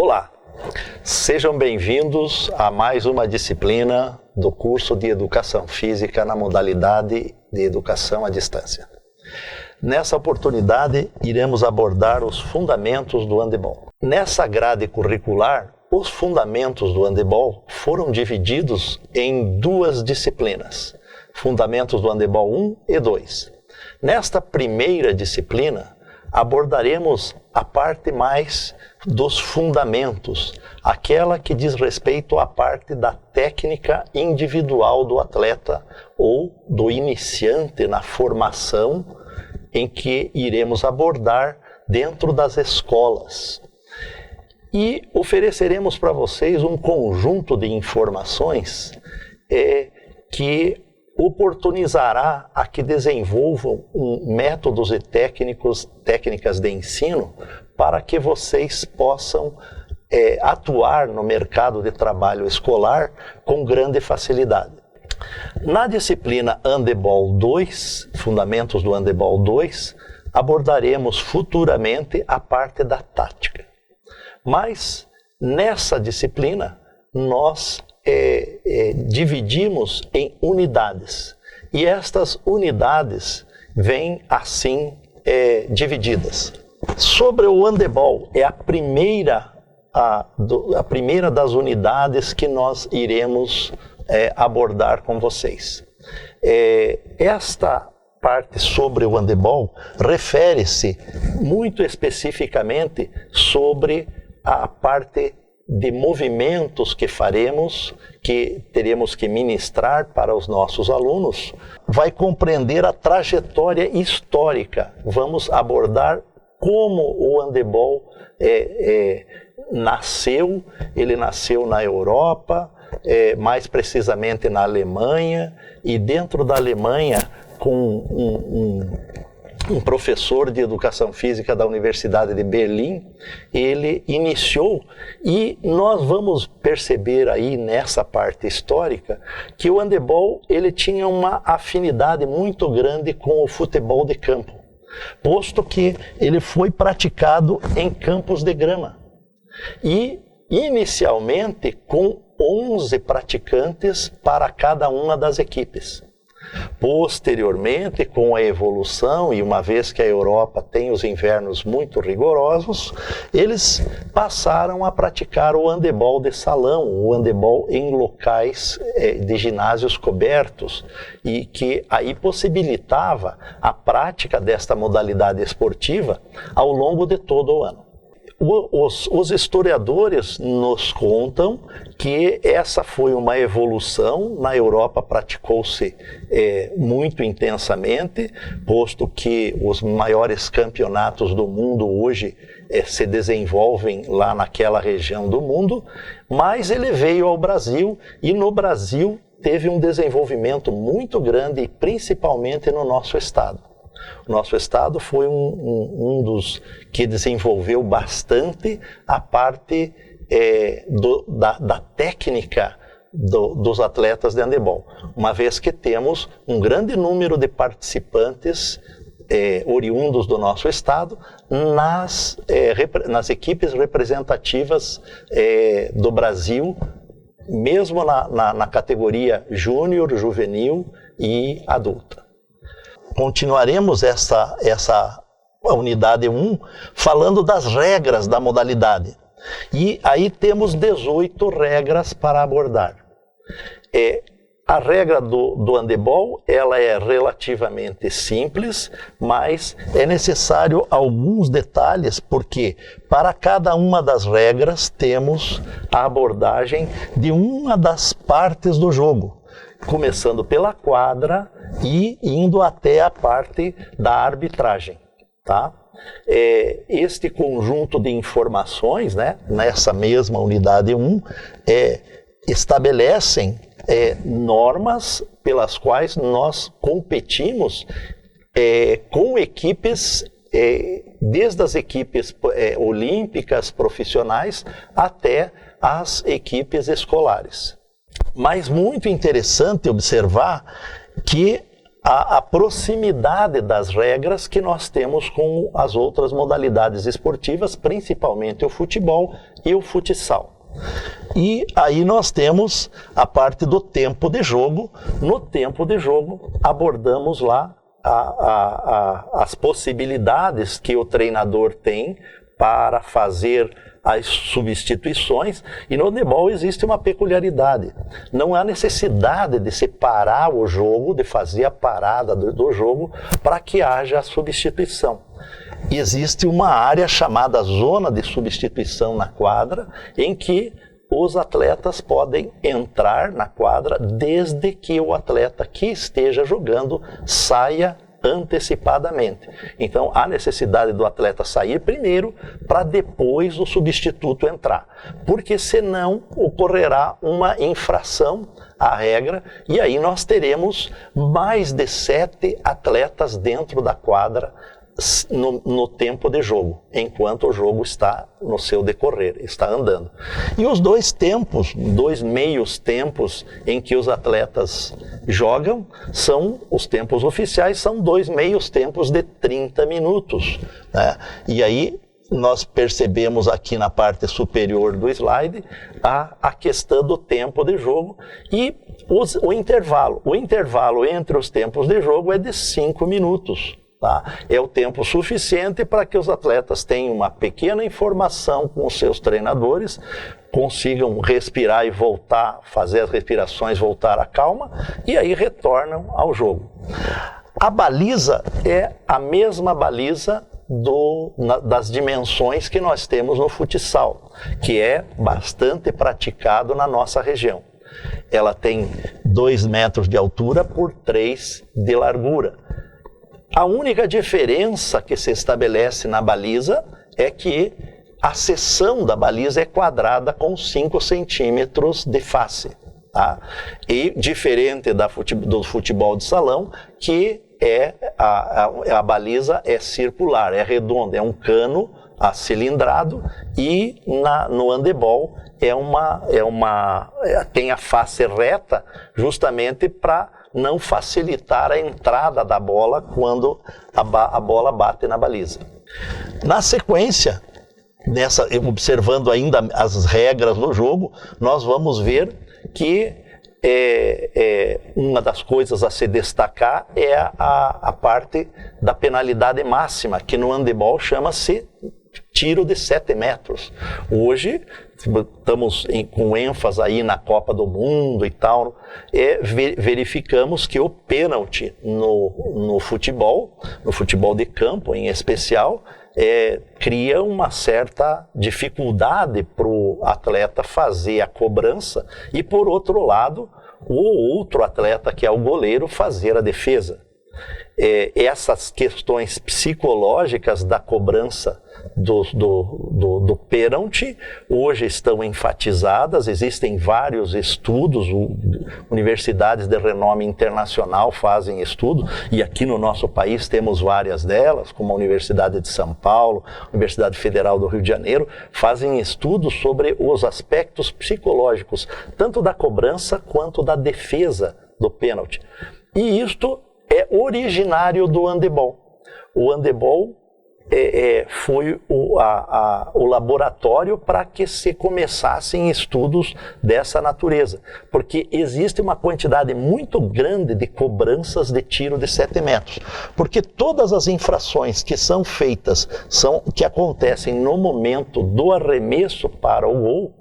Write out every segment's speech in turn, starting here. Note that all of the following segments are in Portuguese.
Olá, sejam bem-vindos a mais uma disciplina do curso de Educação Física na modalidade de Educação à Distância. Nessa oportunidade, iremos abordar os fundamentos do handebol. Nessa grade curricular, os fundamentos do handebol foram divididos em duas disciplinas, Fundamentos do Handebol 1 e 2. Nesta primeira disciplina, abordaremos a parte mais dos fundamentos, aquela que diz respeito à parte da técnica individual do atleta ou do iniciante na formação em que iremos abordar dentro das escolas. E ofereceremos para vocês um conjunto de informações que oportunizará a que desenvolvam métodos e técnicas de ensino para que vocês possam atuar no mercado de trabalho escolar com grande facilidade. Na disciplina Handebol 2, Fundamentos do Handebol 2, abordaremos futuramente a parte da tática. Mas nessa disciplina nós dividimos em unidades. E estas unidades vêm assim divididas. Sobre o handebol, é a primeira das unidades que nós iremos abordar com vocês. Esta parte sobre o handebol refere-se muito especificamente sobre a parte de movimentos que faremos, que teremos que ministrar para os nossos alunos, vai compreender a trajetória histórica. Vamos abordar como o handebol nasceu. Ele nasceu na Europa, mais precisamente na Alemanha, e dentro da Alemanha, com um professor de Educação Física da Universidade de Berlim, ele iniciou, e nós vamos perceber aí nessa parte histórica que o handebol ele tinha uma afinidade muito grande com o futebol de campo, posto que ele foi praticado em campos de grama. E inicialmente com 11 praticantes para cada uma das equipes. Posteriormente, com a evolução, e uma vez que a Europa tem os invernos muito rigorosos, eles passaram a praticar o handebol de salão, o handebol em locais de ginásios cobertos, e que aí possibilitava a prática desta modalidade esportiva ao longo de todo o ano. Os historiadores nos contam que essa foi uma evolução. Na Europa praticou-se muito intensamente, posto que os maiores campeonatos do mundo hoje se desenvolvem lá naquela região do mundo, mas ele veio ao Brasil, e no Brasil teve um desenvolvimento muito grande, principalmente no nosso estado. O nosso estado foi um dos que desenvolveu bastante a parte da técnica dos atletas de handebol, uma vez que temos um grande número de participantes oriundos do nosso estado nas equipes representativas do Brasil, mesmo na categoria júnior, juvenil e adulta. Continuaremos essa unidade 1 falando das regras da modalidade. E aí temos 18 regras para abordar. A regra do handebol ela é relativamente simples, mas é necessário alguns detalhes, porque para cada uma das regras temos a abordagem de uma das partes do jogo, começando pela quadra e indo até a parte da arbitragem, tá? Este conjunto de informações, né, nessa mesma unidade 1, estabelecem normas pelas quais nós competimos com equipes, desde as equipes olímpicas profissionais até as equipes escolares. Mas muito interessante observar que a proximidade das regras que nós temos com as outras modalidades esportivas, principalmente o futebol e o futsal. E aí nós temos a parte do tempo de jogo. No tempo de jogo, abordamos lá as possibilidades que o treinador tem para fazer as substituições, e no handebol existe uma peculiaridade. Não há necessidade de separar o jogo, de fazer a parada do jogo para que haja a substituição. Existe uma área chamada zona de substituição na quadra, em que os atletas podem entrar na quadra desde que o atleta que esteja jogando saia antecipadamente. Então, há necessidade do atleta sair primeiro para depois o substituto entrar, porque senão ocorrerá uma infração à regra e aí nós teremos mais de 7 atletas dentro da quadra no tempo de jogo, enquanto o jogo está no seu decorrer, está andando. E os dois meios tempos em que os atletas jogam, os tempos oficiais, são 2 meios tempos de 30 minutos. Né? E aí nós percebemos aqui na parte superior do slide a questão do tempo de jogo e o intervalo. O intervalo entre os tempos de jogo é de 5 minutos. Tá? É o tempo suficiente para que os atletas tenham uma pequena informação com os seus treinadores, consigam respirar e voltar, fazer as respirações, voltar à calma, e aí retornam ao jogo. A baliza é a mesma baliza das dimensões que nós temos no futsal, que é bastante praticado na nossa região. Ela tem 2 metros de altura por 3 de largura. A única diferença que se estabelece na baliza é que a seção da baliza é quadrada com 5 centímetros de face. Tá? E diferente do futebol de salão, que a baliza é circular, é redonda, é um cano acilindrado, e no handebol tem a face reta justamente para não facilitar a entrada da bola quando a bola bate na baliza. Na sequência, observando ainda as regras do jogo, nós vamos ver que uma das coisas a se destacar é a parte da penalidade máxima, que no handebol chama-se tiro de 7 metros. Hoje, estamos com ênfase aí na Copa do Mundo e tal, verificamos que o pênalti no futebol de campo em especial, cria uma certa dificuldade para o atleta fazer a cobrança e, por outro lado, o outro atleta, que é o goleiro, fazer a defesa. Essas questões psicológicas da cobrança do pênalti hoje estão enfatizadas. Existem vários estudos, universidades de renome internacional fazem estudos, e aqui no nosso país temos várias delas, como a Universidade de São Paulo, a Universidade Federal do Rio de Janeiro, fazem estudos sobre os aspectos psicológicos, tanto da cobrança quanto da defesa do pênalti. E isto é originário do handebol. O handebol foi o laboratório para que se começassem estudos dessa natureza, porque existe uma quantidade muito grande de cobranças de tiro de 7 metros, porque todas as infrações que são feitas, que acontecem no momento do arremesso para o gol,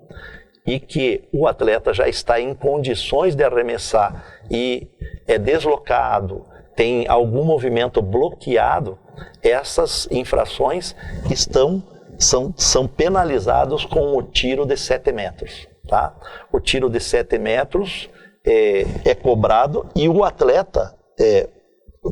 e que o atleta já está em condições de arremessar e é deslocado, tem algum movimento bloqueado, essas infrações são penalizados com o tiro de 7 metros. Tá? O tiro de 7 metros é cobrado e o atleta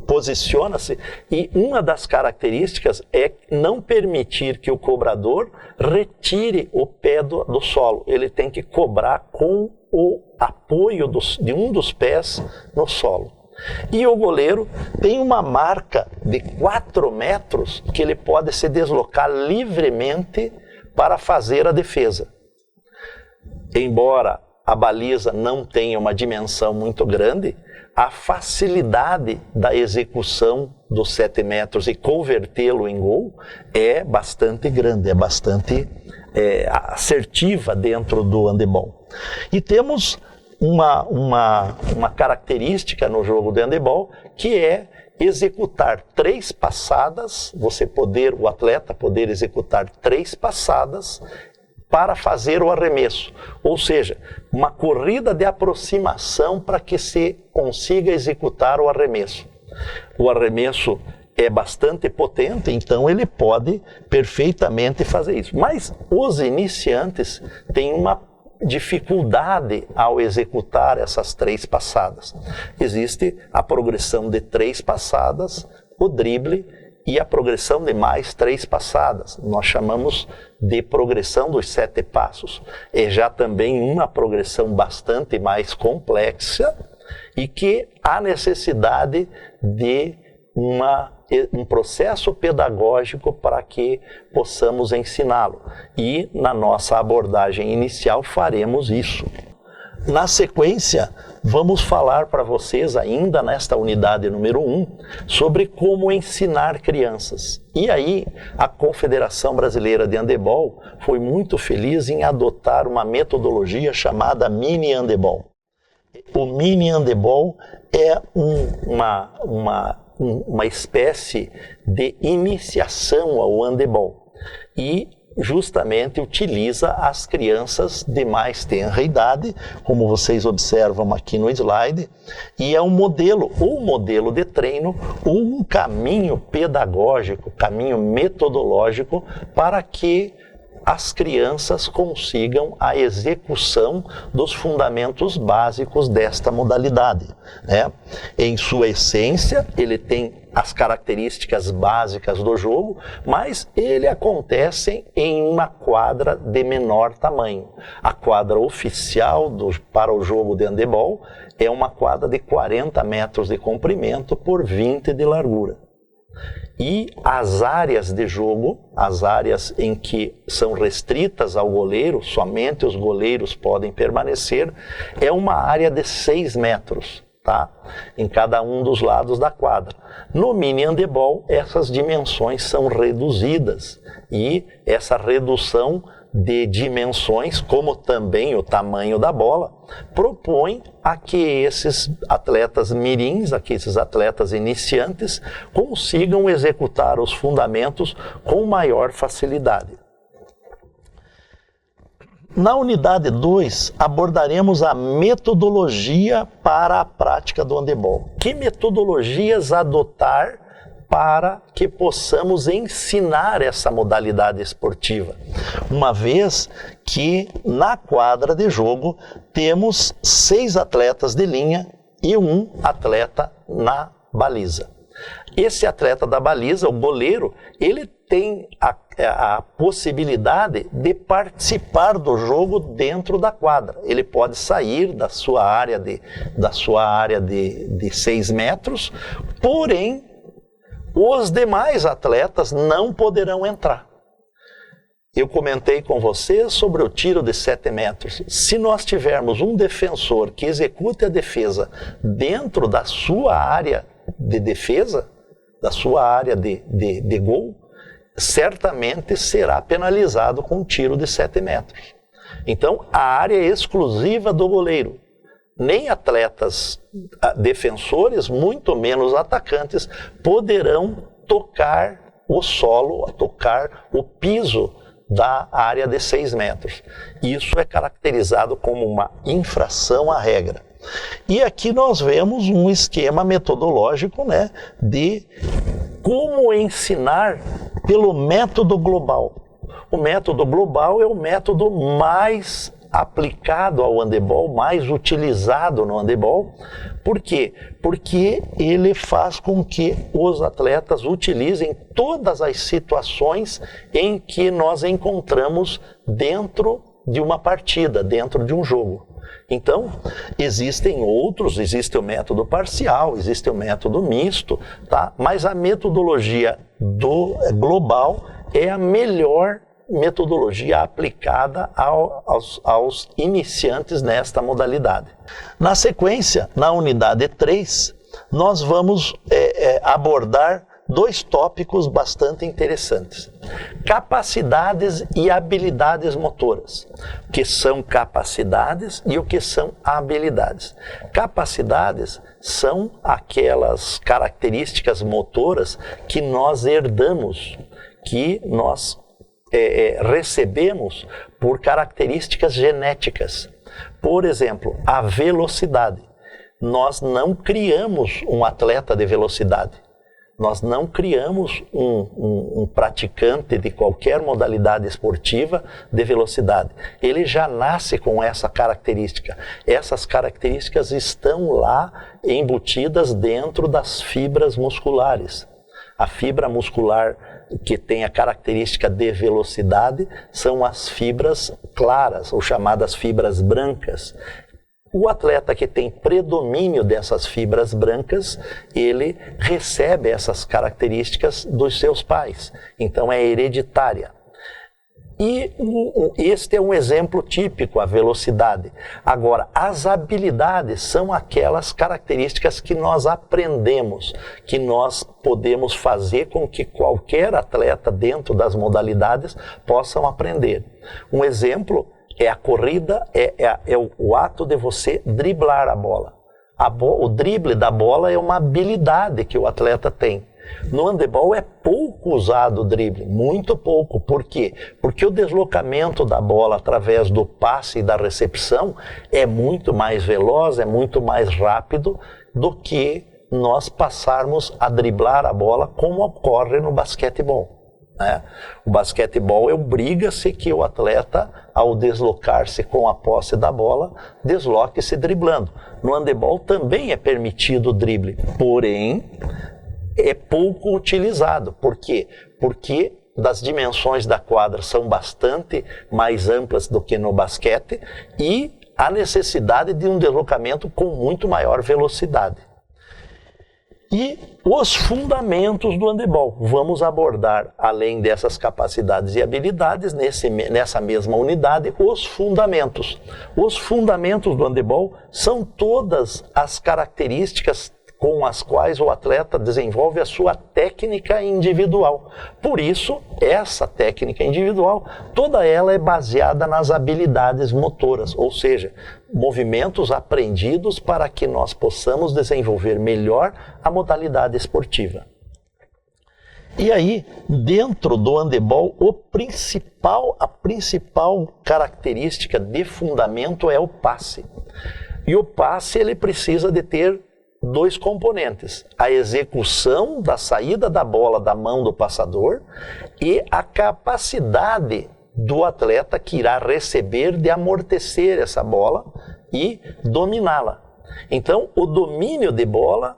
posiciona-se, e uma das características é não permitir que o cobrador retire o pé do solo. Ele tem que cobrar com o apoio de um dos pés no solo. E o goleiro tem uma marca de 4 metros que ele pode se deslocar livremente para fazer a defesa. Embora a baliza não tenha uma dimensão muito grande, a facilidade da execução dos 7 metros e convertê-lo em gol é bastante grande, é bastante assertiva dentro do handebol. E temos uma característica no jogo de handebol, que é executar 3 passadas, o atleta poder executar 3 passadas para fazer o arremesso, ou seja, uma corrida de aproximação para que se consiga executar o arremesso. O arremesso é bastante potente, então ele pode perfeitamente fazer isso. Mas os iniciantes têm uma dificuldade ao executar essas 3 passadas. Existe a progressão de 3 passadas, o drible e a progressão de mais 3 passadas. Nós chamamos de progressão dos 7 passos. É já também uma progressão bastante mais complexa e que há necessidade de um processo pedagógico para que possamos ensiná-lo. E na nossa abordagem inicial faremos isso. Na sequência, vamos falar para vocês, ainda nesta unidade número 1, sobre como ensinar crianças. E aí, a Confederação Brasileira de Handebol foi muito feliz em adotar uma metodologia chamada Mini Handebol. O Mini Handebol é uma espécie de iniciação ao handebol e justamente utiliza as crianças de mais tenra idade, como vocês observam aqui no slide, e é um modelo de treino, ou um caminho pedagógico, caminho metodológico para que as crianças consigam a execução dos fundamentos básicos desta modalidade, né? Em sua essência, ele tem as características básicas do jogo, mas ele acontece em uma quadra de menor tamanho. A quadra oficial para o jogo de handebol é uma quadra de 40 metros de comprimento por 20 de largura. E as áreas de jogo, as áreas em que são restritas ao goleiro, somente os goleiros podem permanecer, é uma área de 6 metros, tá? Em cada um dos lados da quadra. No mini handebol, essas dimensões são reduzidas e essa redução de dimensões, como também o tamanho da bola, propõe a que esses atletas mirins, esses atletas iniciantes, consigam executar os fundamentos com maior facilidade. Na unidade 2, abordaremos a metodologia para a prática do handebol. Que metodologias adotar para que possamos ensinar essa modalidade esportiva, uma vez que na quadra de jogo temos 6 atletas de linha e 1 atleta na baliza. Esse atleta da baliza, o goleiro, ele tem a possibilidade de participar do jogo dentro da quadra. Ele pode sair da sua área de 6 metros, porém, os demais atletas não poderão entrar. Eu comentei com vocês sobre o tiro de 7 metros. Se nós tivermos um defensor que execute a defesa dentro da sua área de defesa, da sua área de gol, certamente será penalizado com um tiro de 7 metros. Então, a área é exclusiva do goleiro. Nem atletas defensores, muito menos atacantes, poderão tocar o solo, tocar o piso da área de 6 metros. Isso é caracterizado como uma infração à regra. E aqui nós vemos um esquema metodológico, né, de como ensinar pelo método global. O método global é o método mais aplicado ao handebol, mais utilizado no handebol. Por quê? Porque ele faz com que os atletas utilizem todas as situações em que nós encontramos dentro de uma partida, dentro de um jogo. Então, existem outros, existe o método parcial, existe o método misto, tá? Mas a metodologia do global é a melhor metodologia aplicada aos iniciantes nesta modalidade. Na sequência, na unidade 3, nós vamos abordar 2 tópicos bastante interessantes. Capacidades e habilidades motoras. O que são capacidades e o que são habilidades? Capacidades são aquelas características motoras que nós herdamos, que nós recebemos por características genéticas. Por exemplo, a velocidade. Nós não criamos um atleta de velocidade. Nós não criamos um praticante de qualquer modalidade esportiva de velocidade. Ele já nasce com essa característica. Essas características estão lá embutidas dentro das fibras musculares. A fibra muscular que tem a característica de velocidade são as fibras claras, ou chamadas fibras brancas. O atleta que tem predomínio dessas fibras brancas, ele recebe essas características dos seus pais. Então é hereditária. E este é um exemplo típico, a velocidade. Agora, as habilidades são aquelas características que nós aprendemos, que nós podemos fazer com que qualquer atleta dentro das modalidades possam aprender. Um exemplo é a corrida, é o ato de você driblar a bola. O drible da bola é uma habilidade que o atleta tem. No handebol é pouco usado o drible, muito pouco. Por quê? Porque o deslocamento da bola através do passe e da recepção é muito mais veloz, é muito mais rápido do que nós passarmos a driblar a bola como ocorre no basquetebol. O basquetebol obriga-se que o atleta, ao deslocar-se com a posse da bola, desloque-se driblando. No handebol também é permitido o drible, porém é pouco utilizado. Por quê? Porque das dimensões da quadra são bastante mais amplas do que no basquete e a necessidade de um deslocamento com muito maior velocidade. E os fundamentos do handebol. Vamos abordar, além dessas capacidades e habilidades, nessa mesma unidade, os fundamentos. Os fundamentos do handebol são todas as características com as quais o atleta desenvolve a sua técnica individual. Por isso, essa técnica individual, toda ela é baseada nas habilidades motoras, ou seja, movimentos aprendidos para que nós possamos desenvolver melhor a modalidade esportiva. E aí, dentro do handebol, a principal característica de fundamento é o passe. E o passe ele precisa de ter 2 componentes: a execução da saída da bola da mão do passador e a capacidade do atleta que irá receber de amortecer essa bola e dominá-la. Então, o domínio de bola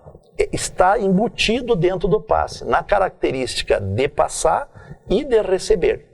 está embutido dentro do passe, na característica de passar e de receber.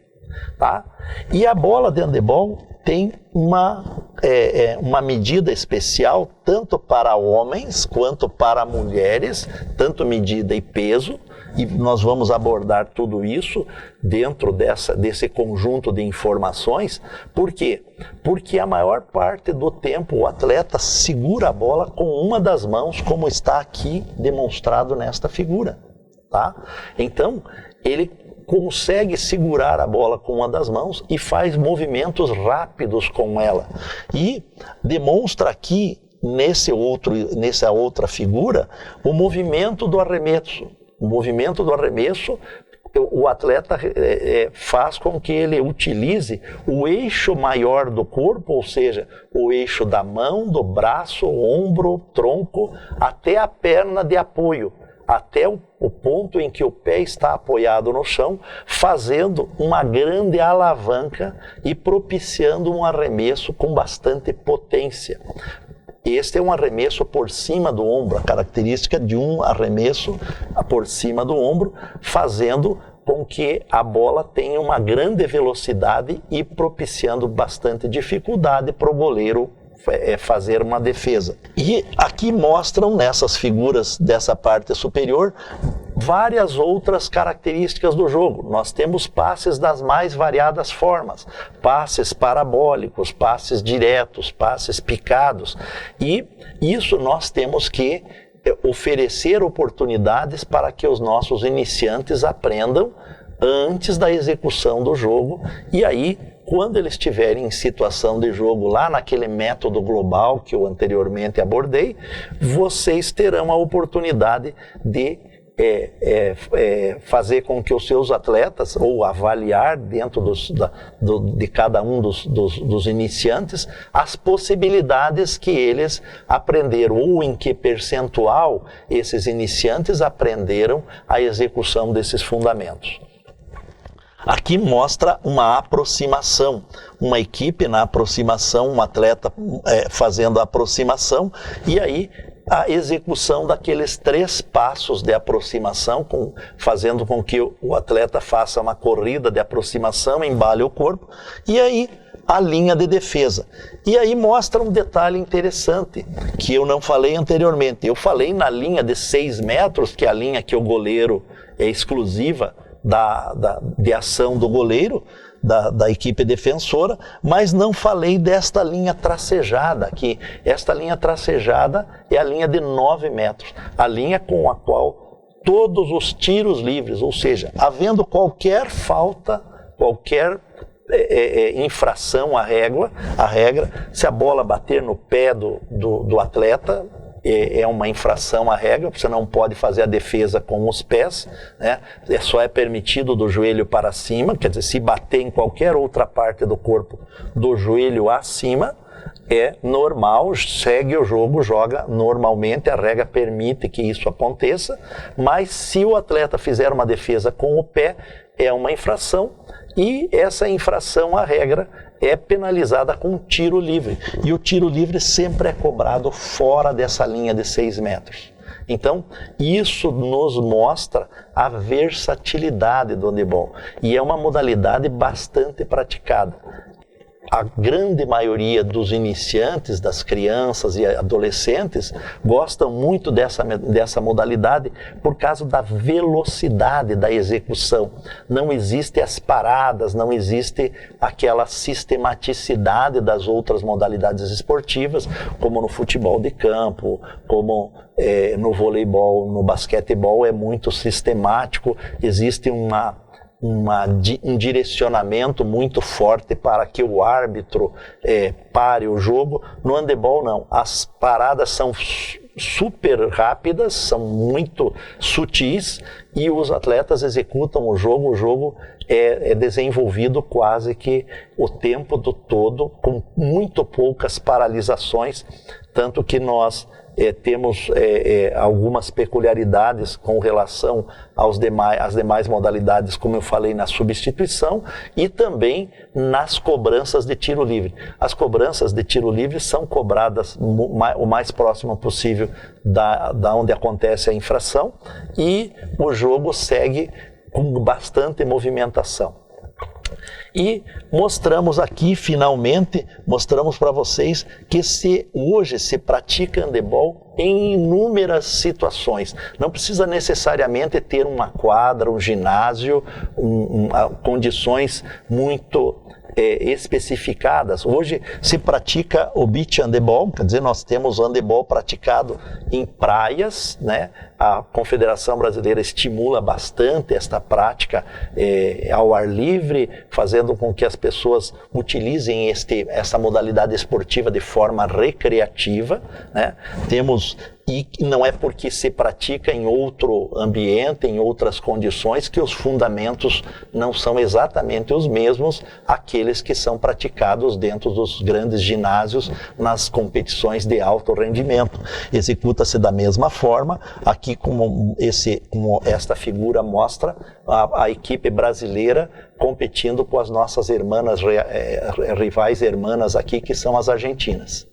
Tá? E a bola de handebol tem uma medida especial tanto para homens quanto para mulheres, tanto medida e peso, e nós vamos abordar tudo isso dentro desse conjunto de informações. Por quê? Porque a maior parte do tempo o atleta segura a bola com uma das mãos, como está aqui demonstrado nesta figura. Tá? Então, ele consegue segurar a bola com uma das mãos e faz movimentos rápidos com ela. E demonstra aqui, nessa outra figura, o movimento do arremesso. O movimento do arremesso, o atleta faz com que ele utilize o eixo maior do corpo, ou seja, o eixo da mão, do braço, ombro, tronco, até a perna de apoio, até o ponto em que o pé está apoiado no chão, fazendo uma grande alavanca e propiciando um arremesso com bastante potência. Este é um arremesso por cima do ombro, a característica de um arremesso por cima do ombro, fazendo com que a bola tenha uma grande velocidade e propiciando bastante dificuldade para o goleiro fazer uma defesa. E aqui mostram, nessas figuras dessa parte superior, várias outras características do jogo. Nós temos passes das mais variadas formas, passes parabólicos, passes diretos, passes picados, e isso nós temos que oferecer oportunidades para que os nossos iniciantes aprendam antes da execução do jogo, e aí, quando eles estiverem em situação de jogo lá naquele método global que eu anteriormente abordei, vocês terão a oportunidade de fazer com que os seus atletas, ou avaliar dentro de cada um dos iniciantes, as possibilidades que eles aprenderam, ou em que percentual esses iniciantes aprenderam a execução desses fundamentos. Aqui mostra uma aproximação, uma equipe na aproximação, um atleta fazendo a aproximação, e aí a execução daqueles 3 passos de aproximação, fazendo com que o atleta faça uma corrida de aproximação, embale o corpo, e aí a linha de defesa. E aí mostra um detalhe interessante, que eu não falei anteriormente. Eu falei na linha de 6 metros, que é a linha que o goleiro é exclusiva de ação do goleiro, da equipe defensora, mas não falei desta linha tracejada aqui. Esta linha tracejada é a linha de 9 metros, a linha com a qual todos os tiros livres, ou seja, havendo qualquer falta, qualquer infração à regra, se a bola bater no pé do atleta, é uma infração à regra, você não pode fazer a defesa com os pés, né? Só é permitido do joelho para cima, quer dizer, se bater em qualquer outra parte do corpo do joelho acima, é normal, segue o jogo, joga normalmente, a regra permite que isso aconteça, mas se o atleta fizer uma defesa com o pé, é uma infração, e essa infração à regra é penalizada com tiro livre. E o tiro livre sempre é cobrado fora dessa linha de 6 metros. Então, isso nos mostra a versatilidade do handebol. E é uma modalidade bastante praticada. A grande maioria dos iniciantes, das crianças e adolescentes, gostam muito dessa modalidade por causa da velocidade da execução. Não existe as paradas, não existe aquela sistematicidade das outras modalidades esportivas, como no futebol de campo, como no voleibol, no basquetebol, é muito sistemático, existe um direcionamento muito forte para que o árbitro pare o jogo. No handebol não, as paradas são super rápidas, são muito sutis, e os atletas executam o jogo é desenvolvido quase que o tempo todo, com muito poucas paralisações, tanto que nós temos algumas peculiaridades com relação às demais modalidades, como eu falei, na substituição e também nas cobranças de tiro livre. As cobranças de tiro livre são cobradas o mais próximo possível da onde acontece a infração, e o jogo segue com bastante movimentação. E mostramos aqui, finalmente, mostramos para vocês que hoje se pratica handebol em inúmeras situações. Não precisa necessariamente ter uma quadra, um ginásio, condições muito especificadas. Hoje se pratica o beach handebol, quer dizer, nós temos o handebol praticado em praias, né? A Confederação Brasileira estimula bastante esta prática ao ar livre, fazendo com que as pessoas utilizem essa modalidade esportiva de forma recreativa, né? E não é porque se pratica em outro ambiente, em outras condições, que os fundamentos não são exatamente os mesmos aqueles que são praticados dentro dos grandes ginásios nas competições de alto rendimento. Executa-se da mesma forma. Aqui, como esta figura mostra, a equipe brasileira competindo com as nossas rivais irmãs aqui, que são as argentinas.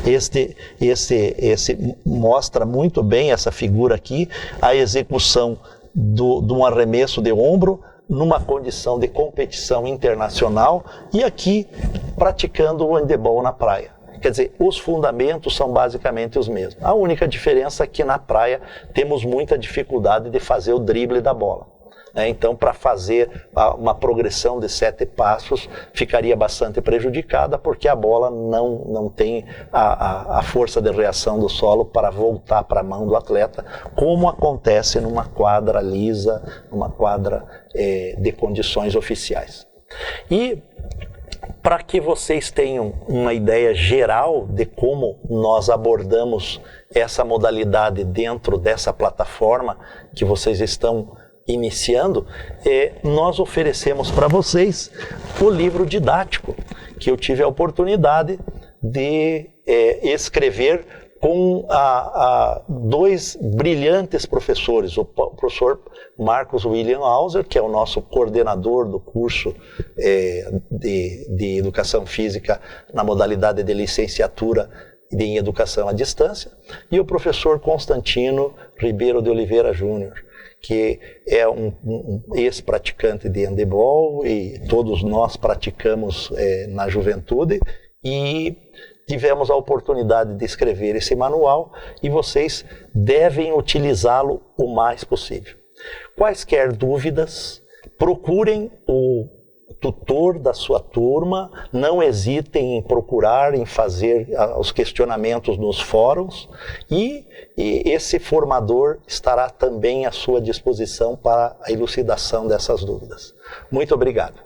Esse mostra muito bem, essa figura aqui, a execução de um arremesso de ombro numa condição de competição internacional, e aqui praticando o handebol na praia. Quer dizer, os fundamentos são basicamente os mesmos. A única diferença é que na praia temos muita dificuldade de fazer o drible da bola. Então, para fazer uma progressão de 7 passos, ficaria bastante prejudicada, porque a bola não tem a força de reação do solo para voltar para a mão do atleta, como acontece numa quadra lisa, numa quadra de condições oficiais. E para que vocês tenham uma ideia geral de como nós abordamos essa modalidade dentro dessa plataforma que vocês estão iniciando, nós oferecemos para vocês o livro didático que eu tive a oportunidade de escrever com dois brilhantes professores, o professor Marcos William Hauser, que é o nosso coordenador do curso de Educação Física na modalidade de licenciatura em Educação à Distância, e o professor Constantino Ribeiro de Oliveira Júnior, que é um ex-praticante de handebol, e todos nós praticamos na juventude, e tivemos a oportunidade de escrever esse manual, e vocês devem utilizá-lo o mais possível. Quaisquer dúvidas, procurem o tutor da sua turma, não hesitem em procurar, em fazer os questionamentos nos fóruns, e esse formador estará também à sua disposição para a elucidação dessas dúvidas. Muito obrigado.